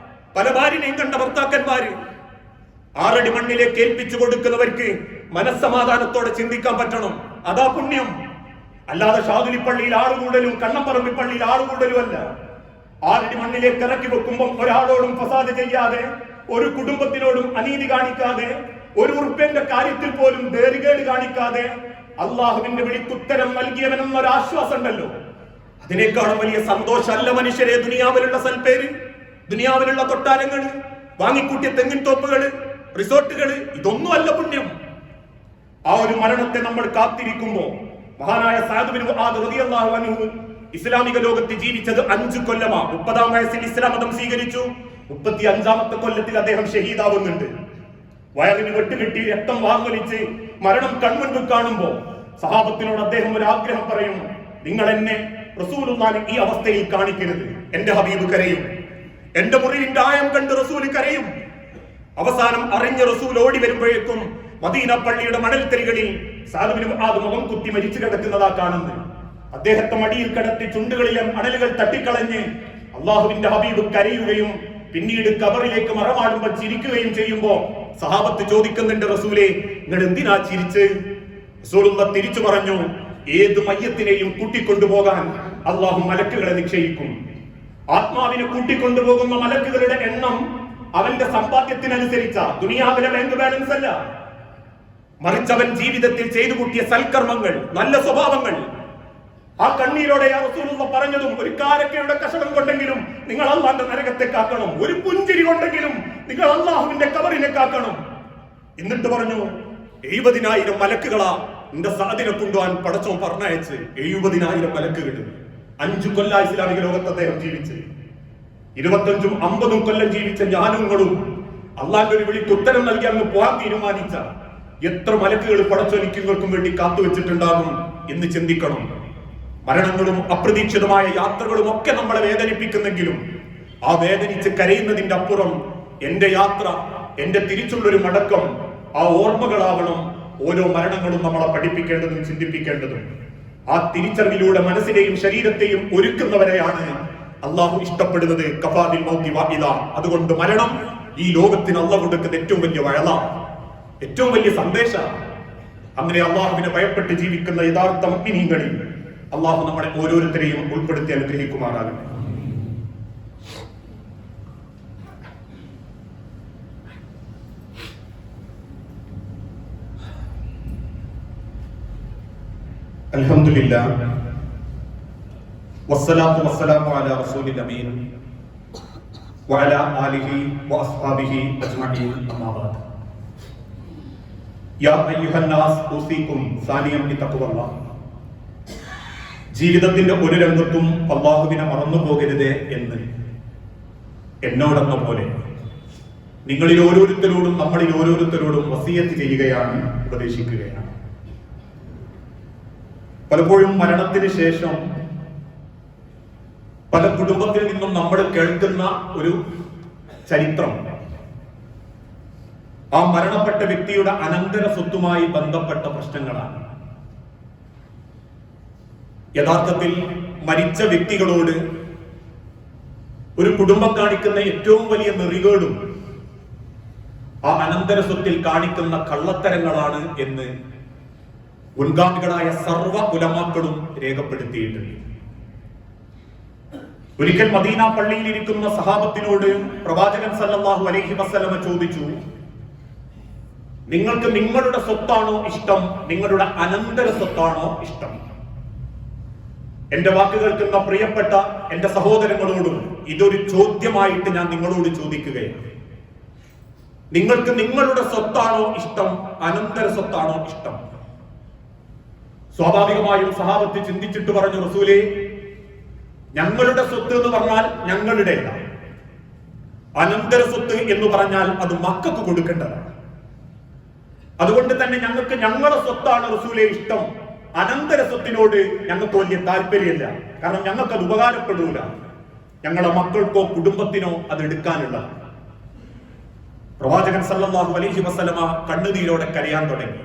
[SPEAKER 1] പല ഭാര്യനെയും കണ്ട ഭർത്താക്കന്മാര്. 6 അടി മണ്ണിലേക്ക് ഏൽപ്പിച്ചു കൊടുക്കുന്നവർക്ക് മനസ്സമാധാനത്തോടെ ചിന്തിക്കാൻ പറ്റണം. അതാ പുണ്യം. അല്ലാതെ ഷാദുലി പള്ളിയിൽ ആളുകൂടലും കണ്ണമ്പറമ്പി പള്ളിയിൽ ആളുകൂടലും അല്ല. 6 അടി മണ്ണിലേക്ക് ഇറക്കി വെക്കുമ്പോൾ ഒരാളോടും ഫസാദ് ചെയ്യാതെ, ഒരു കുടുംബത്തിനോടും അനീതി കാണിക്കാതെ, ഒരു ഉറുപ്പ്യന്റെ കാര്യത്തിൽ പോലും ദേറികേട് കാണിക്കാതെ അള്ളാഹുവിന്റെ വിളിക്കുത്തരം നൽകിയവനെന്നൊരു ആശ്വാസം ഉണ്ടല്ലോ. അതിനേക്കാളും വലിയ സന്തോഷമല്ല മനുഷ്യരെ ദുനിയാവിലുള്ള സൽപ്പേര്, ദുനിയാവിലുള്ള കൊട്ടാരങ്ങള്, വാങ്ങിക്കൂട്ടിയ തെങ്ങിൻ തോപ്പുകള്, റിസോർട്ടുകള്, ഇതൊന്നും അല്ല പുണ്യം. ആ ഒരു മരണത്തെ നമ്മൾ കാത്തിരിക്കുമ്പോ മഹാനായ സഅദ് ബിൻ മുആദ് റളിയല്ലാഹു അൻഹു ഇസ്ലാമിക ലോകത്ത് ജീവിച്ചത് 5 കൊല്ലമാ. 30-ാം വയസ്സിൽ ഇസ്ലാം മതം സ്വീകരിച്ചു. 35-ാമത്തെ കൊല്ലത്തിൽ അദ്ദേഹം ഷഹീദാവുന്നുണ്ട്. വയറിന് വെട്ടുകെട്ടി രക്തം വാർന്നൊലിച്ച് മരണം കൺമുൻപിൽ കാണുമ്പോ സഹാബത്തിനോട് അദ്ദേഹം ഒരു ആഗ്രഹം പറയും, നിങ്ങൾ എന്നെ റസൂലുള്ളാഹിനെ ഈ അവസ്ഥയിൽ കാണിക്കരുത്. എന്റെ ഹബീബ് കരയും, എന്റെ മുറിവിന്റെ ആയം കണ്ട് റസൂൽ കരയും. അവസാനം അറിഞ്ഞ റസൂൽ ഓടി വരുമ്പോഴേക്കും മദീന പള്ളിയുടെ മണൽത്തരികളിൽ സഅദ് ബിൻ മുആദ് മുഖം കുത്തി മരിച്ചു കിടക്കുന്നതാ കാണുന്നത്. അദ്ദേഹത്തെ മടിയിൽ കിടത്തി ചുണ്ടുകളിലെ മണലുകൾ തട്ടിക്കളഞ്ഞ് അള്ളാഹുവിന്റെ ഹബീബ് കരയുകയും പിന്നീട് ഖബറിലേക്ക് മറമാടുമ്പോൾ ചിരിക്കുകയും ചെയ്യുമ്പോ സഹാബത്ത് ചോദിക്കുന്നുണ്ട്, റസൂലേ നിങ്ങൾ എന്തിനാ ചിരിച്ച്? റസൂലുള്ള തിരിച്ചു പറഞ്ഞു, ഏത് മയ്യത്തിനെയും കൂട്ടിക്കൊണ്ടുപോകാൻ അള്ളാഹു മലക്കുകളെ നിശ്ചയിക്കും. ആത്മാവിനെ കൂട്ടിക്കൊണ്ടുപോകുന്ന മലക്കുകളുടെ എണ്ണം അവന്റെ സമ്പാദ്യത്തിനനുസരിച്ച, ദുനിയാവിലെ ബാങ്ക് ബാലൻസ് അല്ല, മറിച്ച് അവൻ ജീവിതത്തിൽ ചെയ്തു കൂട്ടിയ സൽക്കർമ്മങ്ങൾ, നല്ല സ്വഭാവങ്ങൾ. ആ കണ്ണീരോടെ റസൂലുള്ള പറഞ്ഞതും, ഒരു കാരക്കയുടെ കഷണം കൊണ്ടെങ്കിലും നിങ്ങൾ അള്ളാന്റെ നരകത്തെ കാക്കണം, ഒരു പുഞ്ചിരി കൊണ്ടെങ്കിലും നിങ്ങൾ അള്ളാഹുവിന്റെ ഖബറിനെ കാക്കണം. എന്നിട്ട് പറഞ്ഞു, 70,000 മലക്കുകളാ എന്റെ സഅദിനെ കൊണ്ടുപോകാൻ പടച്ചോൻ പറഞ്ഞയച്ച്. 70,000 മലക്കുകൾ. 5 കൊല്ലം ഇസ്ലാമിക ലോകത്ത് അദ്ദേഹം ജീവിച്ച്. 25ഉം 50ഉം കൊല്ലം ജീവിച്ച ഞാനുങ്ങളും അള്ളാന്റെ ഒരു വിളിക്ക് ഉത്തരം നൽകി അങ്ങ് പോകാൻ തീരുമാനിച്ച എത്ര മലക്കുകൾ പടച്ചോനിക്കുകൾക്കും വേണ്ടി കാത്തുവെച്ചിട്ടുണ്ടാകും എന്ന് ചിന്തിക്കണം. മരണങ്ങളും അപ്രതീക്ഷിതമായ യാത്രകളും ഒക്കെ നമ്മളെ വേദനിപ്പിക്കുന്നെങ്കിലും ആ വേദനിച്ച് കരയുന്നതിന്റെ അപ്പുറം എന്റെ യാത്ര എന്റെ തിരിച്ചുള്ളൊരു മടക്കം ആ ഓർമ്മകളാവണം ഓരോ മരണങ്ങളും നമ്മളെ പഠിപ്പിക്കേണ്ടതും ചിന്തിപ്പിക്കേണ്ടതും. ആ തിരിച്ചറിവിലൂടെ മനസ്സിനെയും ശരീരത്തെയും ഒരുക്കുന്നവരെയാണ് അള്ളാഹു ഇഷ്ടപ്പെടുന്നത്. കഫാദിൽ മൗതി വാഇദ. അതുകൊണ്ട് മരണം ഈ ലോകത്തിന് അള്ളാഹു കൊടുക്കുന്ന ഏറ്റവും വലിയ വഴല, ഏറ്റവും വലിയ സന്ദേശ. അങ്ങനെ അള്ളാഹുവിനെ ഭയപ്പെട്ട് ജീവിക്കുന്ന യഥാർത്ഥ മുഅ്മിനീങ്ങളിൽ അള്ളാഹു നമ്മളെ ഓരോരുത്തരെയും ഉൾപ്പെടുത്തി അനുഗ്രഹിക്കുമാറാകട്ടെ. അൽഹംദുലില്ലാഹ് വസ്സലാത്തു വസ്സലാമു അലാ റസൂലിൽ അമീൻ വഅലാ ആലിഹി വഅസ്ഹാബിഹി അജ്മഈൻ. അമ്മാ ബഅദ്. യാ അയ്യുഹന്നാസ് ഊസീകും സാനിയം ബിത്തഖ്വല്ലാഹ്. ജീവിതത്തിന്റെ ഒരു രംഗത്തും അല്ലാഹുവിനെ മറന്നു പോകരുത് എന്ന് എന്നോടെന്ന പോലെ നിങ്ങളിൽ ഓരോരുത്തരോടും നമ്മളിൽ ഓരോരുത്തരോടും വസിയത്ത് ചെയ്യുകയാണ്, ഉപദേശിക്കുകയാണ്. പലപ്പോഴും മരണത്തിന് ശേഷം പല കുടുംബത്തിൽ നിന്നും നമ്മൾ കേൾക്കുന്ന ഒരു ചരിത്രം ആ മരണപ്പെട്ട വ്യക്തിയുടെ അനന്തര സ്വത്തുമായി ബന്ധപ്പെട്ട പ്രശ്നങ്ങളാണ്. യഥാർത്ഥത്തിൽ മരിച്ച വ്യക്തികളോട് ഒരു കുടുംബം കാണിക്കുന്ന ഏറ്റവും വലിയ നെറികേടും ആ അനന്തര സ്വത്തിൽ കാണിക്കുന്ന കള്ളത്തരങ്ങളാണ് എന്ന് മുൻഗാമികളായ സർവ്വ ഉലമാക്കളും രേഖപ്പെടുത്തിയിട്ടുണ്ട്. ഒരിക്കൽ മദീന പള്ളിയിൽ ഇരിക്കുന്ന സഹാബത്തിനോട് പ്രവാചകൻ സല്ലല്ലാഹു അലൈഹി വസല്ലമ ചോദിച്ചു, നിങ്ങൾക്ക് നിങ്ങളുടെ സ്വത്താണോ ഇഷ്ടം, നിങ്ങളുടെ അനന്തര സ്വത്താണോ ഇഷ്ടം? എന്റെ വാക്ക് കേൾക്കുന്ന പ്രിയപ്പെട്ട എന്റെ സഹോദരങ്ങളോടും ഇതൊരു ചോദ്യമായിട്ട് ഞാൻ നിങ്ങളോട് ചോദിക്കുകയാണ്. നിങ്ങൾക്ക് നിങ്ങളുടെ സ്വത്താണോ ഇഷ്ടം, അനന്തര സ്വത്താണോ ഇഷ്ടം? സ്വാഭാവികമായും സഹാബത്ത് ചിന്തിച്ചിട്ട് പറഞ്ഞു, റസൂലേ, ഞങ്ങളുടെ സ്വത്ത് എന്ന് പറഞ്ഞാൽ ഞങ്ങളുടേതാണ്, അനന്തര സ്വത്ത് എന്ന് പറഞ്ഞാൽ അത് മക്കൾക്ക് കൊടുക്കേണ്ടതാണ്. അതുകൊണ്ട് തന്നെ ഞങ്ങൾക്ക് ഞങ്ങളുടെ സ്വത്താണ് റസൂലേ ഇഷ്ടം, അനന്തര സ്വത്തിനോട് ഞങ്ങൾക്ക് വലിയ താല്പര്യമില്ല. കാരണം ഞങ്ങൾക്ക് അത് ഉപകാരപ്പെടൂല, ഞങ്ങളുടെ മക്കൾക്കോ കുടുംബത്തിനോ അത് എടുക്കാനുള്ള. പ്രവാചകൻ സല്ലല്ലാഹു അലൈഹി വസല്ലമ കണ്ണുനീരോടെ കരയാൻ തുടങ്ങി.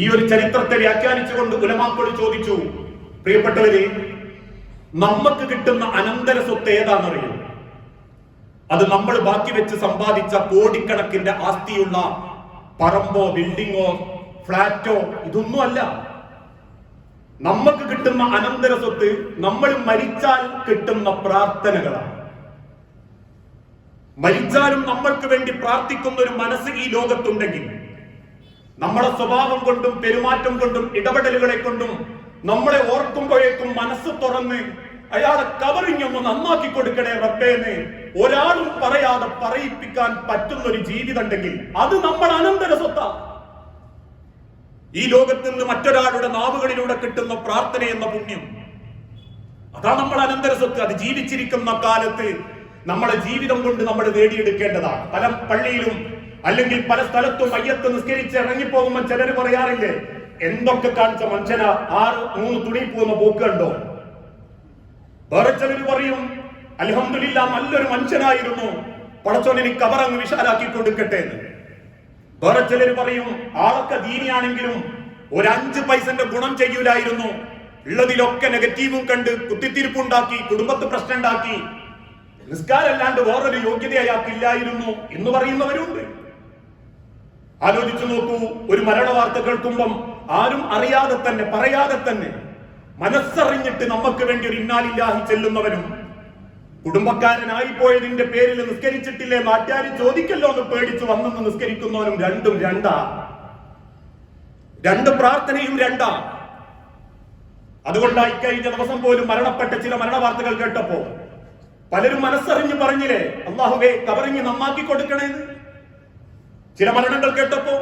[SPEAKER 1] ഈ ഒരു ചരിത്രത്തെ വ്യാഖ്യാനിച്ചുകൊണ്ട് ഉലമാക്കൾ ചോദിച്ചു, പ്രിയപ്പെട്ടവരെ, നമുക്ക് കിട്ടുന്ന അനന്തര സ്വത്ത് ഏതാണെന്നറിയോ? അത് നമ്മൾ ബാക്കി വെച്ച് സമ്പാദിച്ച കോടിക്കണക്കിന്റെ ആസ്തിയുള്ള പറമ്പോ ബിൽഡിങ്ങോ ഫ്ലാറ്റോ ഇതൊന്നുമല്ല. നമുക്ക് കിട്ടുന്ന അനന്തര സ്വത്ത് നമ്മൾ മരിച്ചാൽ കിട്ടുന്ന പ്രാർത്ഥനകളാണ്. മരിച്ചാലും നമ്മൾക്ക് വേണ്ടി പ്രാർത്ഥിക്കുന്ന ഒരു മനസ്സ് ഈ ലോകത്തുണ്ടെങ്കിൽ, നമ്മുടെ സ്വഭാവം കൊണ്ടും പെരുമാറ്റം കൊണ്ടും ഇടപെടലുകളെ കൊണ്ടും നമ്മളെ ഓർക്കുമ്പോഴേക്കും മനസ്സ് തുറന്ന് അയാളെ കവറിങ്ങൊന്ന് നന്നാക്കി കൊടുക്കണേ റബ്ബേന്ന് ഒരാളും പറയാതെ പറയിപ്പിക്കാൻ പറ്റുന്ന ഒരു ജീവിതം ഉണ്ടെങ്കിൽ അത് നമ്മൾ അനന്തര സ്വത്താ. ഈ ലോകത്ത് നിന്ന് മറ്റൊരാളുടെ നാവുകളിലൂടെ കിട്ടുന്ന പ്രാർത്ഥന എന്ന പുണ്യം, അതാണ് നമ്മൾ അനന്തര സ്വത്ത്. അത് ജീവിച്ചിരിക്കുന്ന കാലത്ത് നമ്മളെ ജീവിതം കൊണ്ട് നമ്മൾ നേടിയെടുക്കേണ്ടതാണ്. പല പള്ളിയിലും അല്ലെങ്കിൽ പല സ്ഥലത്തും മയ്യത്ത് നിസ്കരിച്ച് ഇറങ്ങിപ്പോകുമ്പോൾ ചിലർ പറയാറില്ലേ, എന്തൊക്കെ കാണിച്ച മനുഷ്യനാ, 3 തുണി പോകുന്ന പോക്ക് കണ്ടോ? വേറെ ചിലർ പറയും, അൽഹംദുലില്ലാഹ് നല്ലൊരു മനുഷ്യനായിരുന്നു, പടച്ചോൻ എനിക്ക് കബറങ്ങ് വിശാലാക്കി കൊടുക്കട്ടെ എന്ന്. വേറെ ചിലർ പറയും, ആളൊക്കെ ദീനിയാണെങ്കിലും ഒരു 5 പൈസന്റെ ഗുണം ചെയ്യൂലായിരുന്നു, ഉള്ളതിലൊക്കെ നെഗറ്റീവും കണ്ട് കുത്തിത്തിരിപ്പുണ്ടാക്കി, കുടുംബത്ത് പ്രശ്നം ഉണ്ടാക്കി, നിസ്കാരമല്ലാണ്ട് വേറൊരു യോഗ്യത അയാൾക്കില്ലായിരുന്നു എന്ന് പറയുന്നവരുണ്ട്. ആലോചിച്ചു നോക്കൂ, ഒരു മരണ വാർത്ത കേൾക്കുമ്പം ആരും അറിയാതെ തന്നെ പറയാതെ തന്നെ മനസ്സറിഞ്ഞിട്ട് നമുക്ക് വേണ്ടി ഒരു ഇന്നാലില്ലാഹി ചെല്ലുന്നവരും, കുടുംബക്കാരനായി പോയതിന്റെ പേരിൽ നിസ്കരിച്ചിട്ടില്ലേ നാട്ടുകാർ ചോദിക്കല്ലോ എന്ന് പേടിച്ച് വന്നെന്ന് നിസ്കരിക്കുന്നവനും രണ്ടും രണ്ടാ. രണ്ട് പ്രാർത്ഥനയും രണ്ടാ. അതുകൊണ്ടായി കഴിഞ്ഞ ദിവസം പോലും മരണപ്പെട്ട ചില മരണ വാർത്തകൾ കേട്ടപ്പോ പലരും മനസ്സറിഞ്ഞ് പറഞ്ഞില്ലേ, അല്ലാഹുവേ കബറിഞ്ഞ് നന്നാക്കി കൊടുക്കണേന്ന്. ചില മരണങ്ങൾ കേട്ടപ്പോ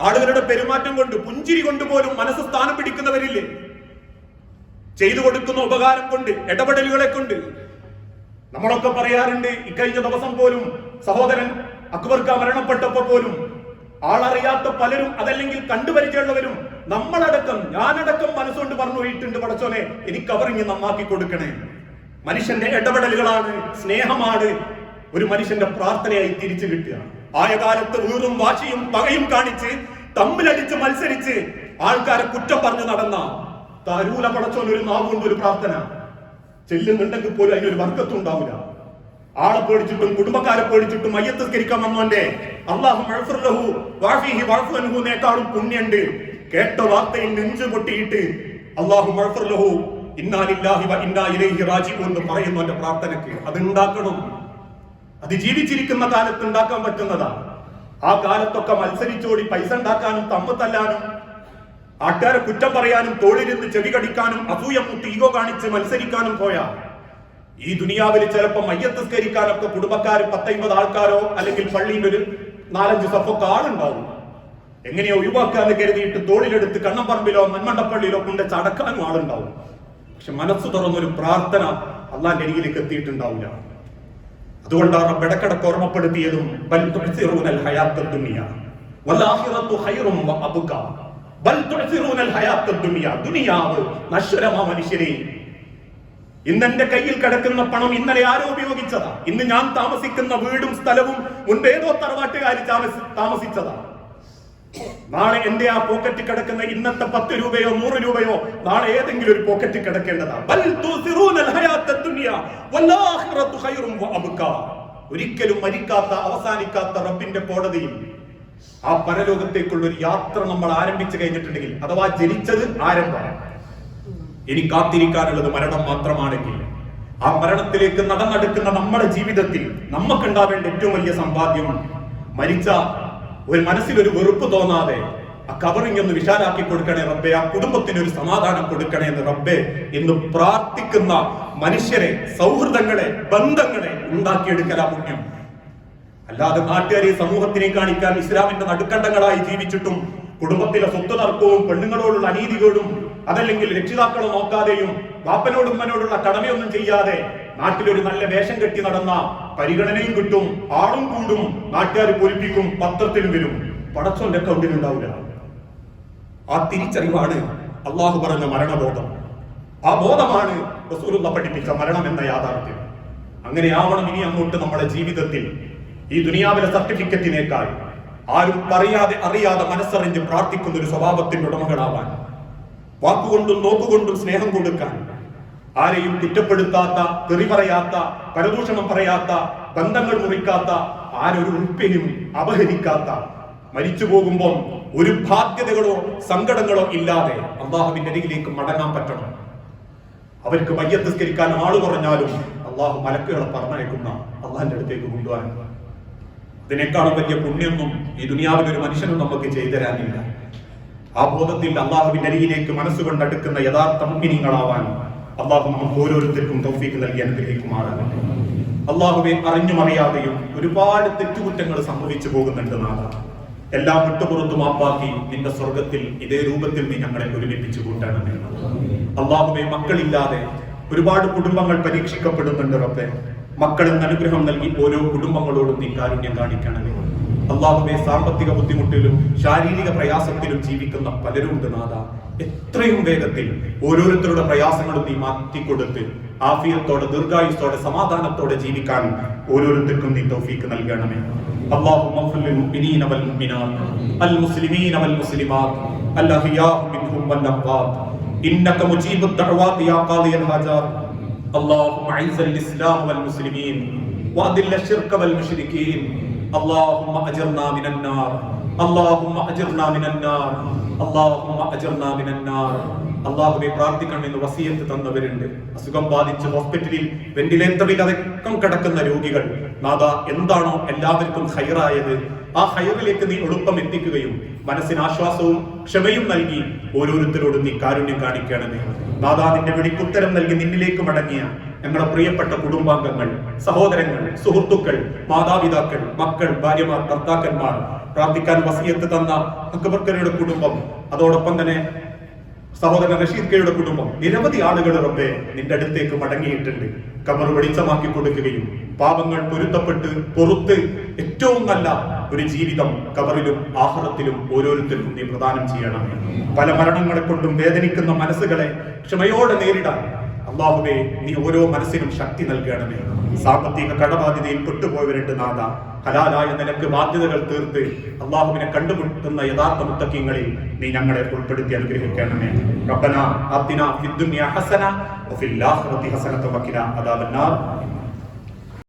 [SPEAKER 1] ആളുകളുടെ പെരുമാറ്റം കൊണ്ട്, പുഞ്ചിരി കൊണ്ട് പോലും മനസ്സ് സ്ഥാനം പിടിക്കുന്നവരില്ലേ? ചെയ്തു കൊടുക്കുന്ന ഉപകാരം കൊണ്ട്, ഇടപെടലുകളെ കൊണ്ട്. നമ്മളൊക്കെ പറയാറുണ്ട്, ഇക്കഴിഞ്ഞ ദിവസം പോലും സഹോദരൻ അക്ബർക്ക മരണപ്പെട്ടപ്പോ പോലും ആളറിയാത്ത പലരും, അതല്ലെങ്കിൽ കണ്ടുപരിചയമുള്ളവരും, നമ്മളടക്കം, ഞാനടക്കം മനസ്സുകൊണ്ട് പറഞ്ഞു പോയിട്ടുണ്ട്, പടച്ചോനെ എനിക്ക് കബറിഞ്ഞ് നന്നാക്കി കൊടുക്കണേ. മനുഷ്യന്റെ ഇടപെടലുകളാണ്, സ്നേഹമാണ് ഒരു മനുഷ്യന്റെ പ്രാർത്ഥനയായി തിരിച്ചു കിട്ടുക. ആയ കാലത്ത് വീറും വാശിയും പകയും കാണിച്ച് തമ്മിലടിച്ച് മത്സരിച്ച് ആൾക്കാരെ കുറ്റം പറഞ്ഞു നടന്ന തരൂല പടച്ചോൻ ഒരു നാവുകൊണ്ട് ഒരു പ്രാർത്ഥന ചെല്ലുന്നുണ്ടെങ്കിൽ പോലും അതിനൊരു വർക്കത്തും ഉണ്ടാവില്ല. ആളെ പേടിച്ചിട്ടും കുടുംബക്കാരെ പേടിച്ചിട്ടും മയ്യത്ത് സ്കരിക്കാൻ വന്നോന്റെ അള്ളാഹുനേക്കാളും പുണ്യുണ്ട്. കേട്ട വാർത്തയിൽ നെഞ്ചു പൊട്ടിയിട്ട് അള്ളാഹു എന്ന് പറയുന്നവന്റെ പ്രാർത്ഥനയ്ക്ക് അത് ഉണ്ടാക്കണം. അത് ജീവിച്ചിരിക്കുന്ന കാലത്ത് ഉണ്ടാക്കാൻ പറ്റുന്നതാ. ആ കാലത്തൊക്കെ മത്സരിച്ചോടി പൈസ ഉണ്ടാക്കാനും തമ്മ് തല്ലാനും ആൾക്കാരെ കുറ്റം പറയാനും തോളിരുന്ന് ചെവി കടിക്കാനും അസൂയ മുട്ടി ഈഗോ കാണിച്ച് മത്സരിക്കാനും പോയാ ഈ ദുനിയാവിൽ ചിലപ്പോ മയ്യത്ത് സ്കരിക്കാനൊക്കെ കുടുംബക്കാർ 10-50 ആൾക്കാരോ അല്ലെങ്കിൽ പള്ളിയിൽ ഒരു 4-5 സഫൊക്കെ ആളുണ്ടാവും. എങ്ങനെയോ ഒഴിവാക്കാന്ന് കരുതിയിട്ട് തോളിലെടുത്ത് കണ്ണമ്പറമ്പിലോ മന്മണ്ടപ്പള്ളിയിലോ കൊണ്ട് ചടക്കാനും ആളുണ്ടാവും. പക്ഷെ മനസ്സ് തുറന്നൊരു പ്രാർത്ഥന അള്ളാന്റെ അരികിലേക്ക് എത്തിയിട്ടുണ്ടാവില്ല. അതുകൊണ്ടാണ് റബ്ബ് ഇടക്കിടക്ക് ഓർമ്മപ്പെടുത്തിയതും ദുനിയാവ് നശ്വരമാ മനുഷ്യരെ. ഇന്ന് എന്റെ കയ്യിൽ കിടക്കുന്ന പണം ഇന്നലെ ആരോ ഉപയോഗിച്ചതാ. ഇന്ന് ഞാൻ താമസിക്കുന്ന വീടും സ്ഥലവും മുൻപേതോ തറവാട്ടുകാരി താമസിച്ചതാ. നാളെ എന്റെ ആ പോക്കറ്റിൽ കിടക്കുന്ന ഇന്നത്തെ 10 രൂപയോ 100 രൂപയോ നാളെ ഏതെങ്കിലും ഒരു പോക്കറ്റിൽ കിടക്കേണ്ടതാ. ഒരിക്കലും മരിക്കാത്ത അവസാനിക്കാത്ത റബ്ബിന്റെ കോടതിയിൽ ആ പരലോകത്തേക്കുള്ള ഒരു യാത്ര നമ്മൾ ആരംഭിച്ചു കഴിഞ്ഞിട്ടുണ്ടെങ്കിൽ, അഥവാ ജനിച്ചത് ആരംഭം, ഇനി കാത്തിരിക്കാനുള്ളത് മരണം മാത്രമാണെങ്കിൽ ആ മരണത്തിലേക്ക് നടന്നെടുക്കുന്ന നമ്മുടെ ജീവിതത്തിൽ നമുക്കുണ്ടാവേണ്ട ഏറ്റവും വലിയ സമ്പാദ്യം മരിച്ച ഒരു മനസ്സിലൊരു വെറുപ്പ് തോന്നാതെ ആ കബറിങ് ഒന്ന് വിശാലാക്കി കൊടുക്കണേ റബ്ബെ, ആ കുടുംബത്തിന് ഒരു സമാധാനം കൊടുക്കണേ എന്ന് റബ്ബെ എന്ന് പ്രാർത്ഥിക്കുന്ന മനുഷ്യരെ, സൗഹൃദങ്ങളെ, ബന്ധങ്ങളെ ഉണ്ടാക്കിയെടുക്കലാ പുണ്യം. അല്ലാതെ നാട്ടുകാരെ സമൂഹത്തിനെ കാണിക്കാൻ ഇസ്ലാമിന്റെ നടുക്കണ്ടങ്ങളായി ജീവിച്ചിട്ടും കുടുംബത്തിലെ സ്വത്ത് തർക്കവും പെണ്ണുങ്ങളോടുള്ള അനീതികളും അതല്ലെങ്കിൽ രക്ഷിതാക്കളെ നോക്കാതെയും വാപ്പനോടും ഉമ്മനോടുള്ള കടമയൊന്നും ചെയ്യാതെ നാട്ടിലൊരു നല്ല വേഷം കെട്ടി നടന്ന പരിഗണനയും കിട്ടും, ആളും കൂടും, നാട്ടുകാർ പൊലിപ്പിക്കും, പത്രത്തിലും വരും, പടച്ചോന്റെ അക്കൗണ്ടിൽ ഉണ്ടാവില്ല. ആ തിരിച്ചറിവാണ് അള്ളാഹു പറഞ്ഞ മരണബോധം. ആ ബോധമാണ് റസൂലുള്ള പഠിപ്പിച്ച മരണം എന്ന യാഥാർത്ഥ്യം. അങ്ങനെയാവണം ഇനി അങ്ങോട്ട് നമ്മുടെ ജീവിതത്തിൽ. ഈ ദുനിയാവിലെ സർട്ടിഫിക്കറ്റിനേക്കാൾ ആരും പറയാതെ അറിയാതെ മനസ്സറിഞ്ഞ് പ്രാർത്ഥിക്കുന്ന ഒരു സ്വഭാവത്തിന്റെ ഉടമകളാവാൻ, വാക്കുകൊണ്ടും നോക്കുകൊണ്ടും സ്നേഹം കൊടുക്കാൻ, ആരെയും കുറ്റപ്പെടുത്താത്ത, തെറി പറയാത്ത, പരദൂഷണം പറയാത്ത, ബന്ധങ്ങൾ മുറിക്കാത്ത, ആരൊരു ഉൾപ്പെയും അപഹരിക്കാത്ത, മരിച്ചു പോകുമ്പോൾ ഒരു ബാധ്യതകളോ സങ്കടങ്ങളോ ഇല്ലാതെ അള്ളാഹുവിന്റെ അരികിലേക്ക് മടങ്ങാൻ പറ്റണം. അവർക്ക് മയ്യത്ത് സ്കരിക്കാൻ ആള് കുറഞ്ഞാലും അള്ളാഹു മലക്കുകളെ പറഞ്ഞയക്കുന്ന അള്ളാഹിന്റെ അടുത്തേക്ക് കൊണ്ടുപോകാൻ. അതിനേക്കാളും വലിയ പുണ്യൊന്നും ഈ ദുനിയാവിൽ ഒരു മനുഷ്യനും നമുക്ക് ചെയ്തു തരാനില്ല. ആ ബോധത്തിൽ അള്ളാഹുവിന്റെ അരികിലേക്ക് മനസ്സുകൊണ്ട് അടുക്കുന്ന യഥാർത്ഥ മുഅ്മിനീങ്ങളാവാൻ അള്ളാഹു നമുക്ക് ഓരോരുത്തർക്കും തൗഫീഖ് നൽകി അനുഗ്രഹിക്കുമാറാകട്ടെ. അള്ളാഹുവെ, അറിഞ്ഞും അറിയാതെയും ഒരുപാട് തെറ്റുകുറ്റങ്ങൾ സംഭവിച്ചു പോകുന്നുണ്ട് നാഥ. എല്ലാം വിട്ടുപുറത്തു മാപ്പാക്കി നിന്റെ സ്വർഗത്തിൽ ഇതേ രൂപത്തിൽ നീ ഞങ്ങളെ ഒരുമിപ്പിച്ചു കൂട്ടണമേ. അള്ളാഹുവെ, മക്കളില്ലാതെ ഒരുപാട് കുടുംബങ്ങൾ പരീക്ഷിക്കപ്പെടുന്നുണ്ട് റബ്ബേ. മക്കളെന്ന് അനുഗ്രഹം നൽകി ഓരോ കുടുംബങ്ങളോടും നീ കാരുണ്യം കാണിക്കണമേ. അള്ളാഹുവെ, സാമ്പത്തിക ബുദ്ധിമുട്ടിലും ശാരീരിക പ്രയാസത്തിലും ജീവിക്കുന്ന പലരുണ്ട് നാഥ. എത്രയും വേഗത്തിൽ ഓരോരുത്തരുടെ പ്രയാസങ്ങളും നീ മാറ്റിക്കൊടുത്ത് ആഫിയത്തോടെ, ദീർഘായുസ്സോടെ, സമാധാനത്തോടെ ജീവിക്കാൻ ഓരോരുത്തർക്കും നീ തൗഫീഖ് നൽകണമേ. اللهم اغفر للمؤمنين والمؤمنات المسلمين والمسلمات الأحياء منهم والأموات إنك مجيب الدعوات يا قاضي الحاجات. اللهم أعز الإسلام والمسلمين وأذل الشرك والمشركين. اللهم أجرنا من النار. اللهم أجرنا من النار. اللهم أجرنا من النار. അള്ളാഹുവെ, പ്രാർത്ഥിക്കണമെന്ന് വസിയത്ത് തന്നവരുണ്ട്. അസുഖം ബാധിച്ച് ഹോസ്പിറ്റലിൽ വെന്റിലേറ്ററിൽ അടക്കം കിടക്കുന്ന രോഗികൾ, നാഥ, എന്താണോ എല്ലാവർക്കും ഹൈറായത് ആ ഹൈറിലേക്ക് നീ എളുപ്പം എത്തിക്കുകയും മനസ്സിന് ആശ്വാസവും ക്ഷമയും നൽകി ഓരോരുത്തരോടും നീ കാരുണ്യം കാണിക്കണമേ. നാഥ, നിന്റെ വിളിക്കുത്തരം നൽകി നിന്നിലേക്ക് മടങ്ങിയ ഞങ്ങളുടെ പ്രിയപ്പെട്ട കുടുംബാംഗങ്ങൾ, സഹോദരങ്ങൾ, സുഹൃത്തുക്കൾ, മാതാപിതാക്കൾ, മക്കൾ, ഭാര്യമാർ, ഭർത്താക്കന്മാർ, പ്രാർത്ഥിക്കാൻ വസിയത്ത് തന്ന അക്ബർക്കരുടെ കുടുംബം, അതോടൊപ്പം തന്നെ സഹോദരൻ റഷീദ് കയുടെ കുടുംബം, നിരവധി ആളുകൾ റബ്ബേ നിന്റെ അടുത്തേക്ക് മടങ്ങിയിട്ടുണ്ട്. ഖബർ വെളിച്ചമാക്കി കൊടുക്കുകയും പാപങ്ങൾ പൊരുത്തപ്പെട്ട് പുറത്ത് ഏറ്റവും നല്ല ഒരു ജീവിതം ഖബറിലും ആഖിറത്തിലും ഓരോരുത്തർക്കും നീ പ്രദാനം ചെയ്യണമേ. പല മരണങ്ങളെ കൊണ്ടും വേദനിക്കുന്ന മനസ്സുകളെ ക്ഷമയോടെ നേരിടാൻ അള്ളാഹുവേ, നീ ഓരോ മനസ്സിനും ശക്തി നൽകണമേ. സാമ്പത്തിക കടബാധ്യതയിൽ പെട്ടുപോയവരുണ്ട് നാഥ. ഹലാലായ നിനക്ക് ബാധ്യതകൾ തീർത്ത് അള്ളാഹുവിനെ കണ്ടുമുട്ടുന്ന യഥാർത്ഥ മുത്തഖീങ്ങളിൽ നീ ഞങ്ങളെ ഉൾപ്പെടുത്തി അനുഗ്രഹിക്കണമേ. റബ്ബനാ ആതിനാ ഫിദ്ദുനിയ ഹസന വഫിൽ ആഖിറതി ഹസനത വഖിനാ അദാബന്നാർ.